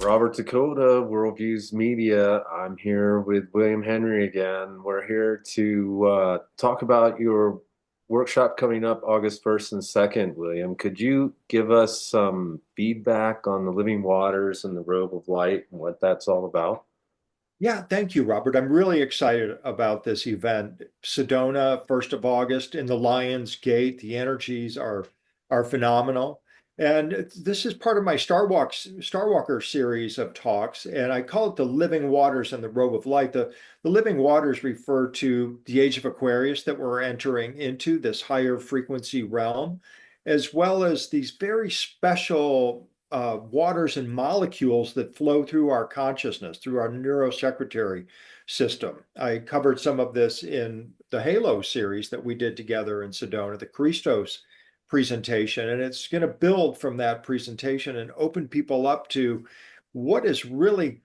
Robert Dakota, Worldviews Media. I'm here with William Henry again. We're here to talk about your workshop coming up August 1st and 2nd, William. Could you give us some feedback on the living waters and the robe of light and what that's all about? Yeah, thank you, Robert. I'm really excited about this event. Sedona, 1st of August in the Lion's Gate. The energies are phenomenal. And this is part of my Starwalker series of talks, and I call it the Living Waters and the Robe of Light. The living waters refer to the age of Aquarius that we're entering into, this higher frequency realm, as well as these very special waters and molecules that flow through our consciousness, through our neurosecretory system. I covered some of this in the Halo series that we did together in Sedona, the Christos presentation, and it's going to build from that presentation and open people up to what is really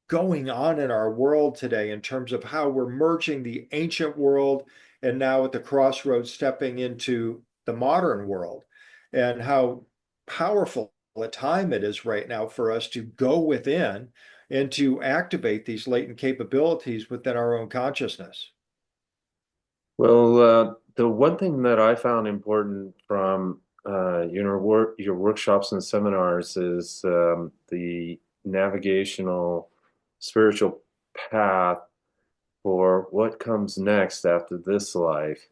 going on in our world today in terms of how we're merging the ancient world and now at the crossroads stepping into the modern world, and how powerful a time it is right now for us to go within and to activate these latent capabilities within our own consciousness. Well, the one thing that I found important from your workshops and seminars is the navigational spiritual path for what comes next after this life.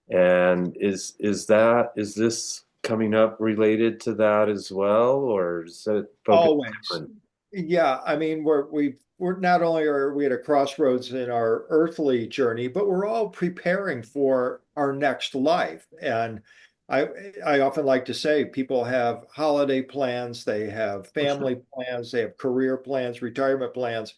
And is this coming up related to that as well, or is it focused Always. different? Yeah, I mean, we're not only are we at a crossroads in our earthly journey, but we're all preparing for our next life. And I I often like to say people have holiday plans, they have family plans, they have career plans, retirement plans.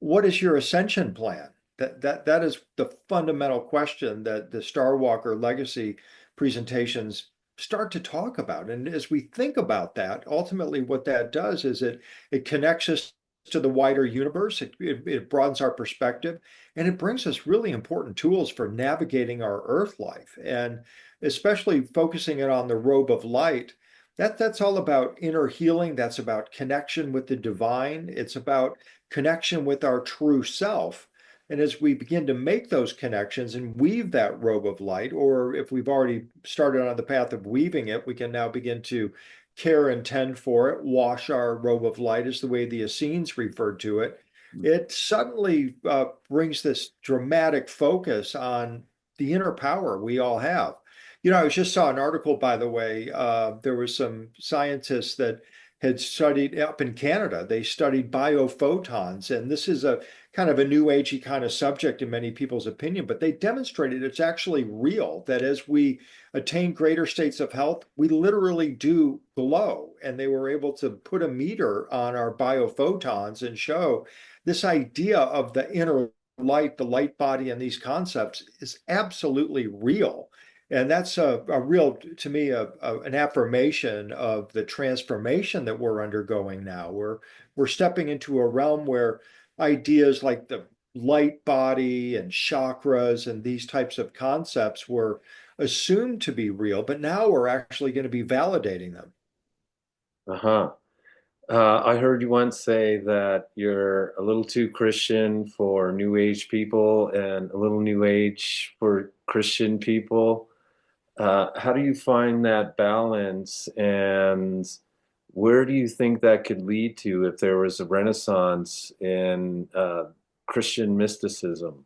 What is your ascension plan? That is the fundamental question that the Starwalker legacy presentations start to talk about. And as we think about that, ultimately what that does is it connects us to the wider universe. It broadens our perspective, and it brings us really important tools for navigating our Earth life, and especially focusing it on the robe of light. That's all about inner healing. That's about connection with the divine. It's about connection with our true self. And as we begin to make those connections and weave that robe of light, or if we've already started on the path of weaving it, we can now begin to care and tend for it, wash our robe of light, is the way the Essenes referred to it. It suddenly brings this dramatic focus on the inner power we all have. I just saw an article, by the way. There were some scientists that had studied up in Canada. They studied biophotons, and this is a kind of a new agey kind of subject in many people's opinion, but they demonstrated it's actually real, that as we attain greater states of health, we literally do glow. And they were able to put a meter on our biophotons and show this idea of the inner light, the light body, and these concepts is absolutely real. And that's a real, to me, an affirmation of the transformation that we're undergoing now. We're stepping into a realm where ideas like the light body and chakras and these types of concepts were assumed to be real, but now we're actually going to be validating them. Uh-huh. I heard you once say that you're a little too Christian for New Age people and a little New Age for Christian people. How do you find that balance, and where do you think that could lead to if there was a renaissance in Christian mysticism?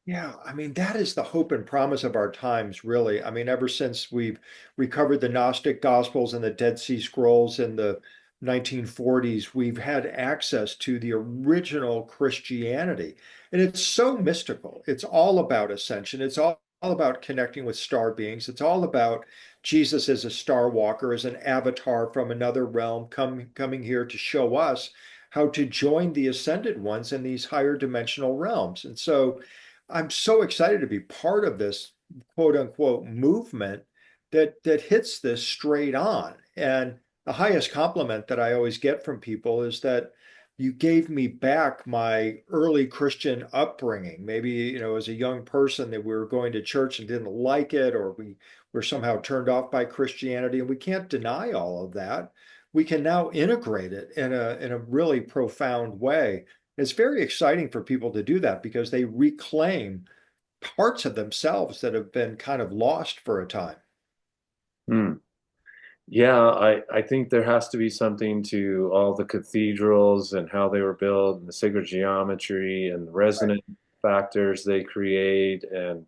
Yeah, I mean, that is the hope and promise of our times, really. I mean, ever since we've recovered the Gnostic Gospels and the Dead Sea Scrolls in the 1940s, we've had access to the original Christianity. And it's so mystical. It's all about ascension. It's all about connecting with star beings. It's all about Jesus as a star walker, as an avatar from another realm, coming here to show us how to join the ascended ones in these higher dimensional realms. And so, I'm so excited to be part of this quote unquote movement that hits this straight on. And the highest compliment that I always get from people is that you gave me back my early Christian upbringing. Maybe, as a young person that we were going to church and didn't like it, or we were somehow turned off by Christianity. And we can't deny all of that. we can now integrate it in a really profound way. It's very exciting for people to do that because they reclaim parts of themselves that have been kind of lost for a time. Hmm. Yeah, I think there has to be something to all the cathedrals and how they were built and the sacred geometry and the Right. resonant factors they create and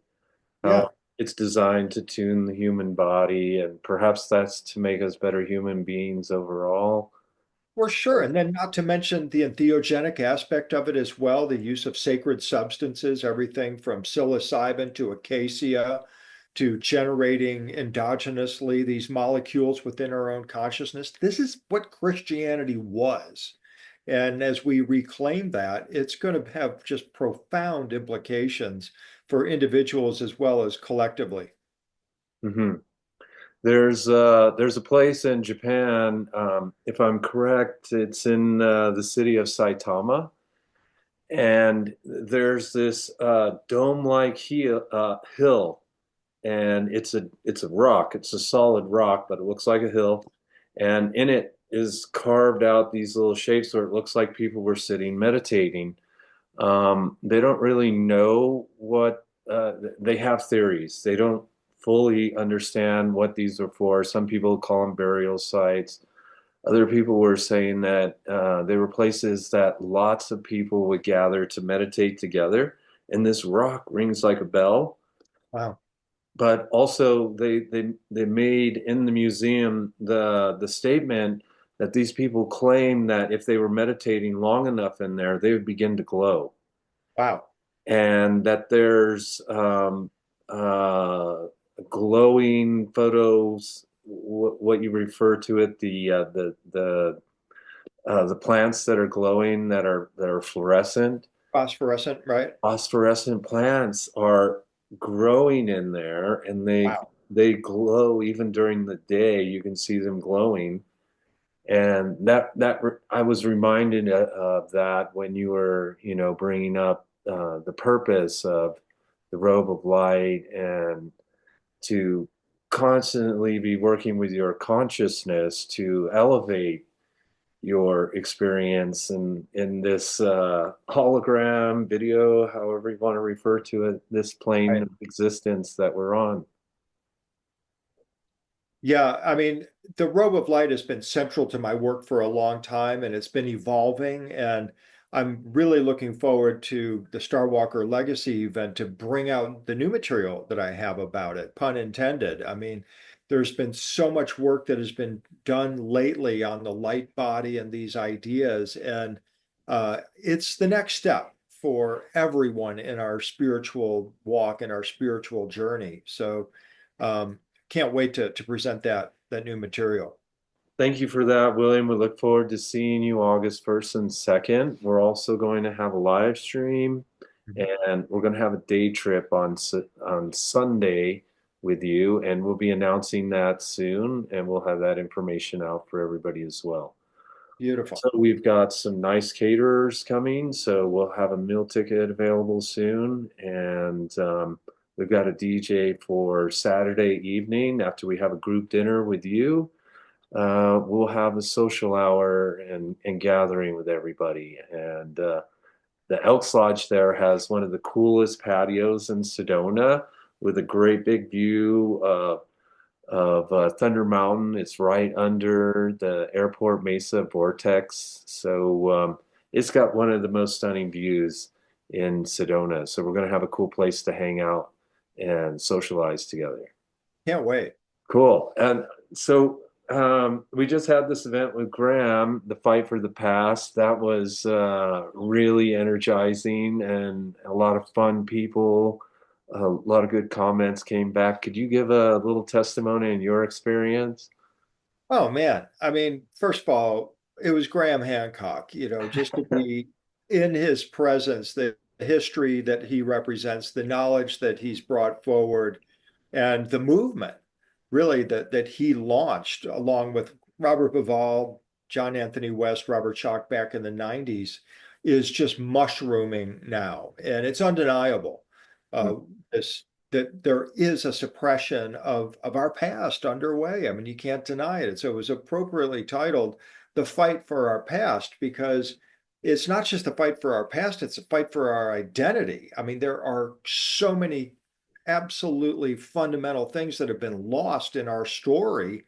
how Yeah. it's designed to tune the human body. And perhaps that's to make us better human beings overall. For sure. And then not to mention the entheogenic aspect of it as well, the use of sacred substances, everything from psilocybin to acacia to generating endogenously these molecules within our own consciousness. This is what Christianity was. And as we reclaim that, it's going to have just profound implications for individuals as well as collectively. Hmm. There's a place in Japan, if I'm correct, it's in the city of Saitama. And there's this dome-like hill, and it's a rock. It's a solid rock, but it looks like a hill. And in it is carved out these little shapes where it looks like people were sitting meditating. They don't really know what they have theories. They don't fully understand what these are for. Some people call them burial sites. Other people were saying that they were places that lots of people would gather to meditate together, and this rock rings like a bell. Wow. But also, they made in the museum the statement that these people claim that if they were meditating long enough in there, they would begin to glow, Wow. and that there's uh, glowing photos, what you refer to it, the plants that are glowing that are fluorescent. Phosphorescent, right? Phosphorescent plants are growing in there, and Wow. they glow even during the day. You can see them glowing, and I was reminded of that when you were, bringing up the purpose of the robe of light and to constantly be working with your consciousness to elevate your experience in this hologram video, however you want to refer to it, this plane Right. of existence that we're on. Yeah, I mean, the robe of light has been central to my work for a long time and it's been evolving. And I'm really looking forward to the StarWalker Legacy event to bring out the new material that I have about it, pun intended. I mean, there's been so much work that has been done lately on the light body and these ideas. And it's the next step for everyone in our spiritual walk and our spiritual journey. So, can't wait to present that new material. Thank you for that, William. We look forward to seeing you August 1st and 2nd. We're also going to have a live stream, Mhm. and we're going to have a day trip on Sunday with you, and we'll be announcing that soon, and we'll have that information out for everybody as well. Beautiful. So we've got some nice caterers coming, so we'll have a meal ticket available soon, and we've got a DJ for Saturday evening after we have a group dinner with you. We'll have a social hour and gathering with everybody. And the Elks Lodge there has one of the coolest patios in Sedona with a great big view of Thunder Mountain. It's right under the airport Mesa vortex. So it's got one of the most stunning views in Sedona. So we're going to have a cool place to hang out and socialize together. Can't wait. Cool. And so we just had this event with Graham, the Fight for the Past. That was really energizing and a lot of fun people. A lot of good comments came back. Could you give a little testimony in your experience? Oh man. I mean, first of all, it was Graham Hancock, just to be in his presence, the history that he represents, the knowledge that he's brought forward, and the movement really that he launched along with Robert Bivall, John Anthony West, Robert Schoch back in the 90s is just mushrooming now. And it's undeniable. Hmm. Uh, this that there is a suppression of our past underway. I mean, you can't deny it. So it was appropriately titled The Fight for Our Past because it's not just a fight for our past, it's a fight for our identity. I mean, there are so many absolutely fundamental things that have been lost in our story.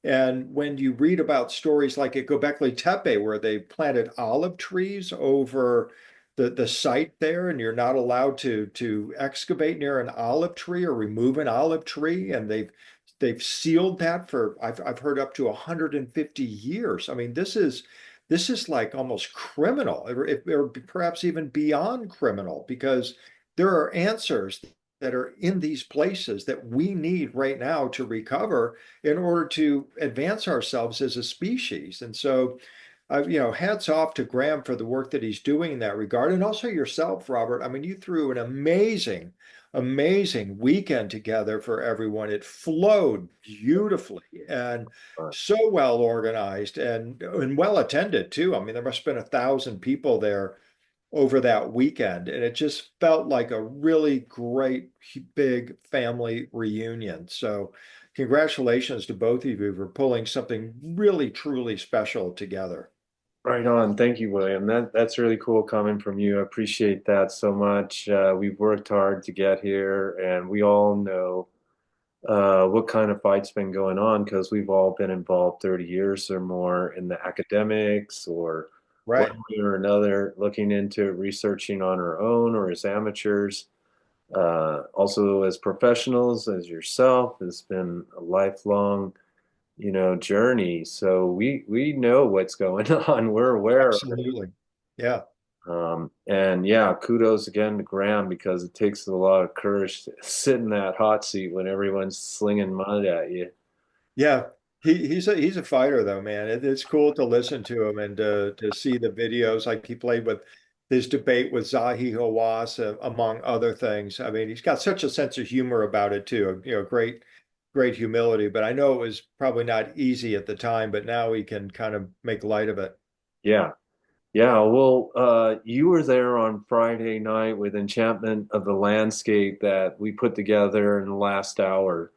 And when you read about stories like at Göbekli Tepe, where they planted olive trees over the site there, and you're not allowed to excavate near an olive tree or remove an olive tree, and they've sealed that for I've heard up to 150 years. I mean, this is like almost criminal, or perhaps even beyond criminal, because there are answers that are in these places that we need right now to recover in order to advance ourselves as a species. And so, hats off to Graham for the work that he's doing in that regard, and also yourself, Robert. I mean, you threw an amazing weekend together for everyone. It flowed beautifully and so well organized and well attended too. I mean, there must have been 1,000 people there over that weekend. And it just felt like a really great, big family reunion. So, congratulations to both of you for pulling something really, truly special together. Right on. Thank you, William. That's really cool coming from you. I appreciate that so much. We've worked hard to get here, and we all know what kind of fight's been going on because we've all been involved 30 years or more in the academics or one Right. way or another, looking into researching on our own or as amateurs. Also, as professionals, as yourself, it's been a lifelong, journey. So we know what's going on. We're aware of it. Absolutely. Yeah. And yeah, kudos again to Graham because it takes a lot of courage to sit in that hot seat when everyone's slinging mud at you. Yeah. He's a fighter though, man. It's cool to listen to him and to see the videos like he played with his debate with Zahi Hawass, among other things. I mean, he's got such a sense of humor about it too. Great humility. But I know it was probably not easy at the time, but now he can kind of make light of it. Yeah. Yeah. Well, you were there on Friday night with Enchantment of the Landscape that we put together in the last hour.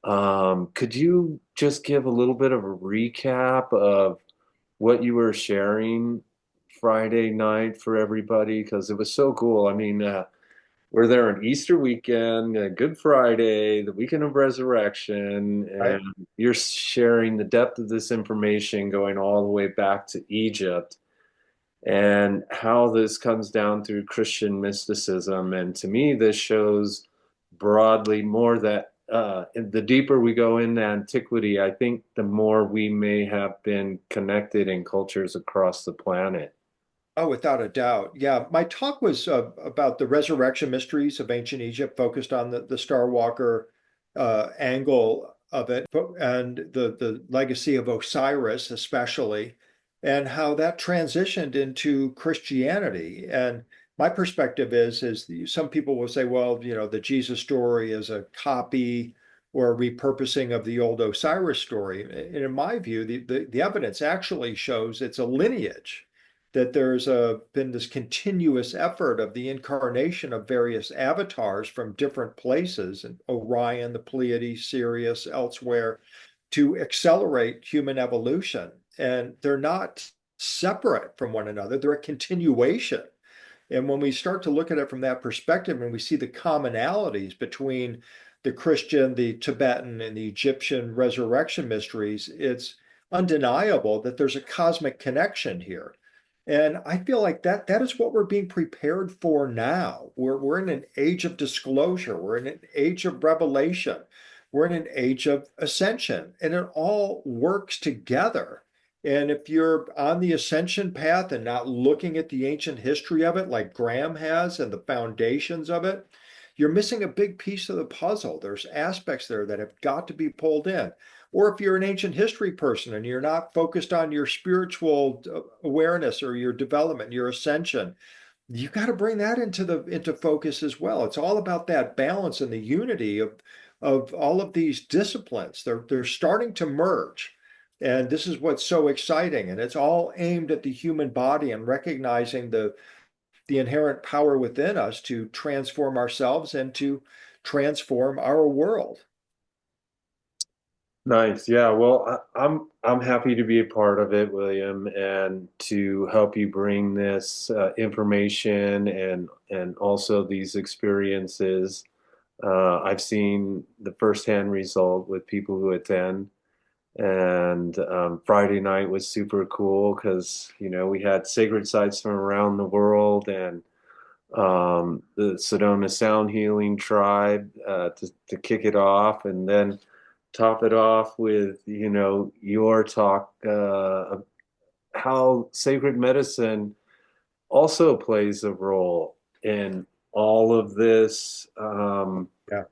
Could you just give a little bit of a recap of what you were sharing Friday night for everybody? Because it was so cool. I mean, we're there on Easter weekend, Good Friday, the weekend of Resurrection, Right? and you're sharing the depth of this information going all the way back to Egypt and how this comes down through Christian mysticism. And to me, this shows broadly more that the deeper we go into antiquity, I think the more we may have been connected in cultures across the planet. Oh, without a doubt. Yeah, my talk was about the resurrection mysteries of ancient Egypt, focused on the Starwalker angle of it, and the legacy of Osiris, especially, and how that transitioned into Christianity. And my perspective is some people will say, well, the Jesus story is a copy or a repurposing of the old Osiris story. And in my view, the evidence actually shows it's a lineage, that there's been this continuous effort of the incarnation of various avatars from different places, and Orion, the Pleiades, Sirius, elsewhere, to accelerate human evolution. And they're not separate from one another, they're a continuation. And when we start to look at it from that perspective and we see the commonalities between the Christian, the Tibetan, and the Egyptian resurrection mysteries, it's undeniable that there's a cosmic connection here. And I feel like that is what we're being prepared for now. We're in an age of disclosure. We're in an age of revelation. We're in an age of ascension, and it all works together. And if you're on the ascension path and not looking at the ancient history of it, like Graham has, and the foundations of it, you're missing a big piece of the puzzle. There's aspects there that have got to be pulled in. Or if you're an ancient history person and you're not focused on your spiritual awareness or your development, your ascension, you got to bring that into focus as well. It's all about that balance and the unity of all of these disciplines. They're starting to merge. And this is what's so exciting. And it's all aimed at the human body and recognizing the inherent power within us to transform ourselves and to transform our world. Nice. Yeah. Well, I'm happy to be a part of it, William, and to help you bring this information and also these experiences. I've seen the firsthand result with people who attend, and Friday night was super cool because we had sacred sites from around the world and the Sedona Sound Healing Tribe to kick it off, and then top it off with your talk how sacred medicine also plays a role in all of this. Yeah.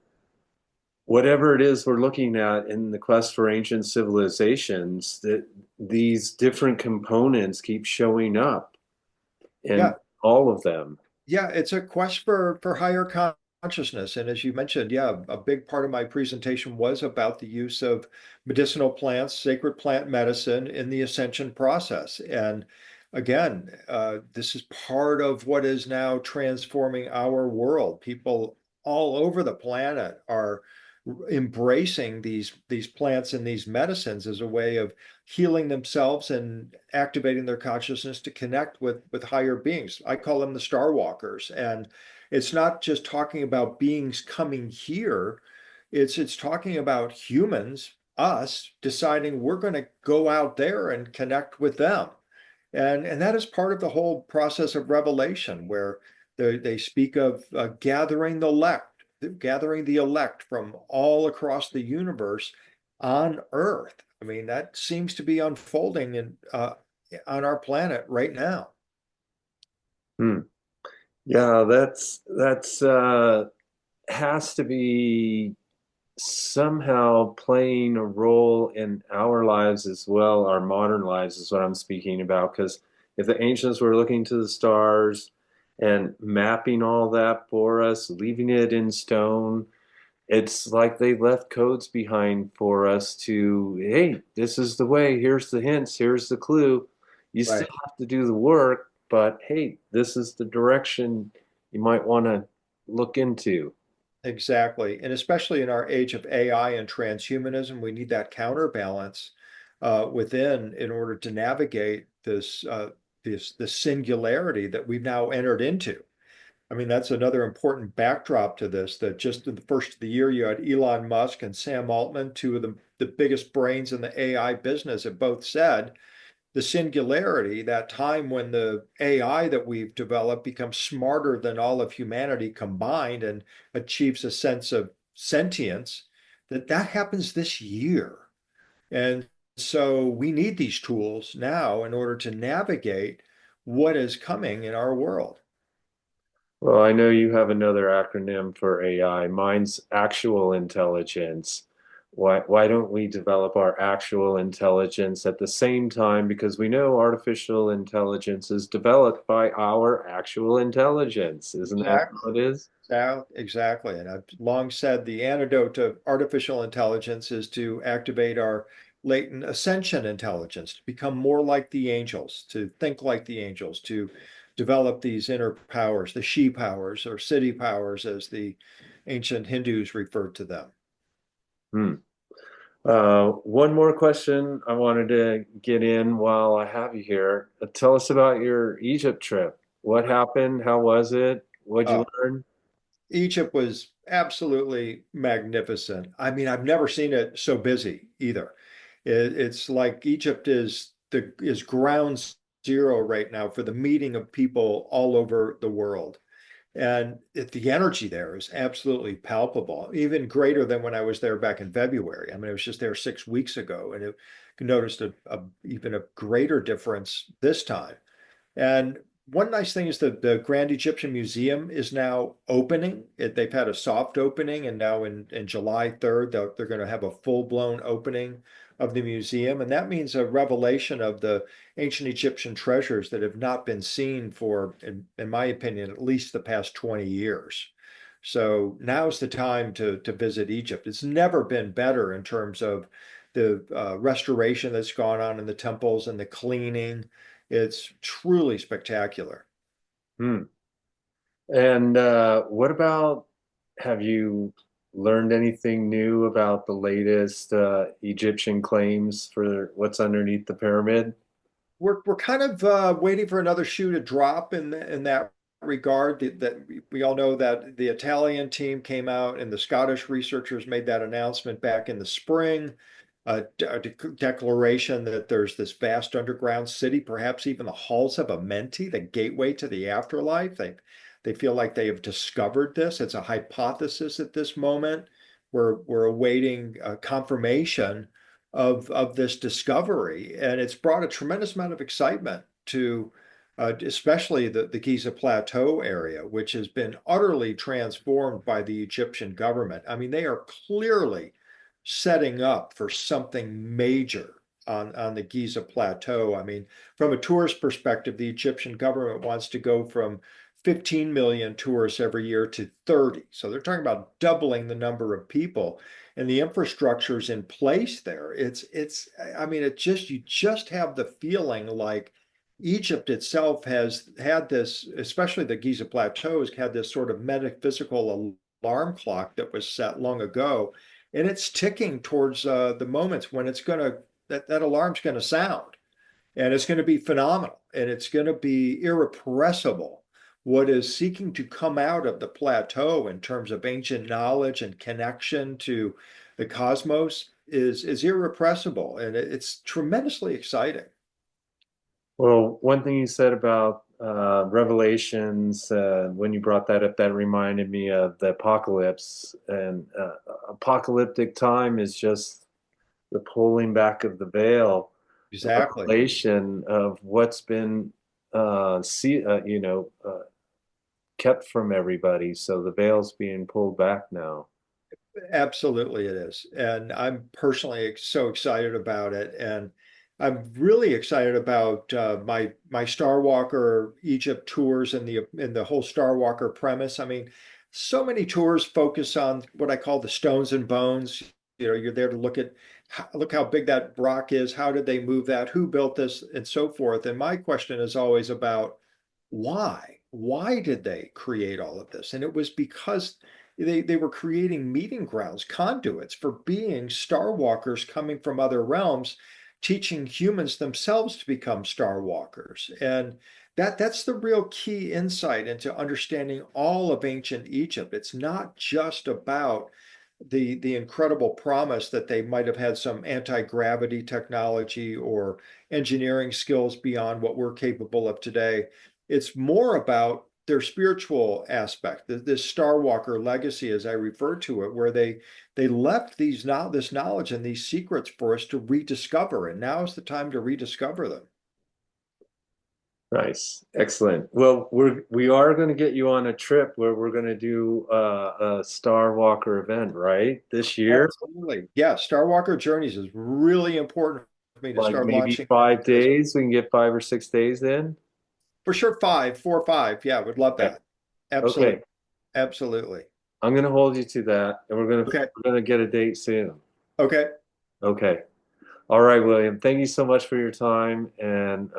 Whatever it is we're looking at in the quest for ancient civilizations, that these different components keep showing up in Yeah. all of them. Yeah, it's a quest for higher consciousness. And as you mentioned, yeah, a big part of my presentation was about the use of medicinal plants, sacred plant medicine in the ascension process. And again, this is part of what is now transforming our world. People all over the planet are embracing these plants and these medicines as a way of healing themselves and activating their consciousness to connect with higher beings. I call them the Starwalkers, and it's not just talking about beings coming here. It's talking about humans, us, deciding we're going to go out there and connect with them. And that is part of the whole process of revelation, where they speak of gathering the elect from all across the universe on Earth. I mean, that seems to be unfolding on our planet right now. Hmm. Yeah, that's has to be somehow playing a role in our lives as well, our modern lives is what I'm speaking about. Because if the ancients were looking to the stars and mapping all that for us, leaving it in stone, it's like they left codes behind for us to, hey, this is the way, here's the hints, here's the clue. You still Right. have to do the work, but hey, this is the direction you might want to look into. Exactly. And especially in our age of AI and transhumanism, we need that counterbalance within in order to navigate this singularity that we've now entered into. I mean, that's another important backdrop to this, that just in the first of the year, you had Elon Musk and Sam Altman, two of the biggest brains in the AI business, have both said the singularity, that time when the AI that we've developed becomes smarter than all of humanity combined and achieves a sense of sentience, that happens this year. And so we need these tools now in order to navigate what is coming in our world. Well, I know you have another acronym for AI. Mine's actual intelligence. Why don't we develop our actual intelligence at the same time? Because we know artificial intelligence is developed by our actual intelligence. Isn't that how Exactly. it is? Exactly. And I've long said the antidote to artificial intelligence is to activate our latent ascension intelligence, to become more like the angels, to think like the angels, to develop these inner powers, the she powers or city powers, as the ancient Hindus referred to them. Hmm. One more question I wanted to get in while I have you here. Tell us about your Egypt trip. What happened? How was it? What'd you Oh, learn? Egypt was absolutely magnificent. I mean, I've never seen it so busy either. It's like Egypt is ground zero right now for the meeting of people all over the world. And the energy there is absolutely palpable, even greater than when I was there back in February. I mean, I was just there 6 weeks ago, and it noticed even a greater difference this time. And one nice thing is that the Grand Egyptian Museum is now opening. They've had a soft opening, and now in July 3rd, they're going to have a full-blown opening of the museum. And that means a revelation of the ancient Egyptian treasures that have not been seen for, in my opinion, at least the past 20 years. So now's the time to visit Egypt. It's never been better in terms of the restoration that's gone on in the temples and the cleaning. It's truly spectacular. Hmm. And what about have you learned anything new about the latest Egyptian claims for what's underneath the pyramid? We're kind of waiting for another shoe to drop in that regard. That we all know that the Italian team came out and the Scottish researchers made that announcement back in the spring, a declaration that there's this vast underground city, perhaps even the halls of Amenti, the gateway to the afterlife. They feel like they have discovered this. It's a hypothesis at this moment. We're awaiting confirmation of this discovery, and it's brought a tremendous amount of excitement to especially the Giza Plateau area, which has been utterly transformed by the Egyptian government. I mean, they are clearly setting up for something major on the Giza Plateau. I mean, from a tourist perspective, the Egyptian government wants to go from 15 million tourists every year to 30. So they're talking about doubling the number of people, and the infrastructure is in place there. I mean, you just have the feeling like Egypt itself has had this, especially the Giza Plateau, has had this sort of metaphysical alarm clock that was set long ago, and it's ticking towards the moments when that alarm's going to sound, and it's going to be phenomenal, and it's going to be irrepressible. What is seeking to come out of the plateau in terms of ancient knowledge and connection to the cosmos is irrepressible, and it's tremendously exciting. Well, one thing you said about Revelations, when you brought that up, that reminded me of the apocalypse. And apocalyptic time is just the pulling back of the veil, the Exactly. revelation of what's been, kept from everybody. So the veil's being pulled back now. Absolutely, it is. And I'm personally so excited about it. And I'm really excited about my Starwalker Egypt tours and the whole Starwalker premise. I mean, so many tours focus on what I call the stones and bones. You know, you're there to look how big that rock is, how did they move that, who built this, and so forth. And my question is always about why? Why did they create all of this? And it was because they were creating meeting grounds, conduits for beings, star walkers coming from other realms, teaching humans themselves to become star walkers. And that's the real key insight into understanding all of ancient Egypt. It's not just about the incredible promise that they might have had some anti-gravity technology or engineering skills beyond what we're capable of today. It's more about their spiritual aspect, this Star Walker legacy, as I refer to it, where they left this knowledge and these secrets for us to rediscover, and now is the time to rediscover them. Nice. Excellent. Well, we are going to get you on a trip where we're going to do a Star Walker event, right? This year, Absolutely. Yeah, Star Walker Journeys is really important for me to like start maybe launching into five this. days. We can get 5 or 6 days in. For sure, 4 or 5. Yeah, would love Okay. that. Absolutely. Okay. Absolutely. I'm going to hold you to that, and Okay. we're going to get a date soon. Okay. Okay. All right, William. Thank you so much for your time, and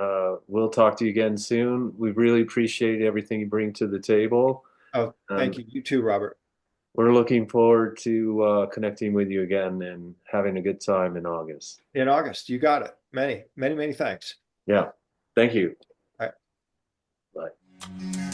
we'll talk to you again soon. We really appreciate everything you bring to the table, Oh, thank and you. You too, Robert. we're looking forward to connecting with you again and having a good time in August. In August. You got it. Many, many, many thanks. Yeah. Thank you. All right. Bye.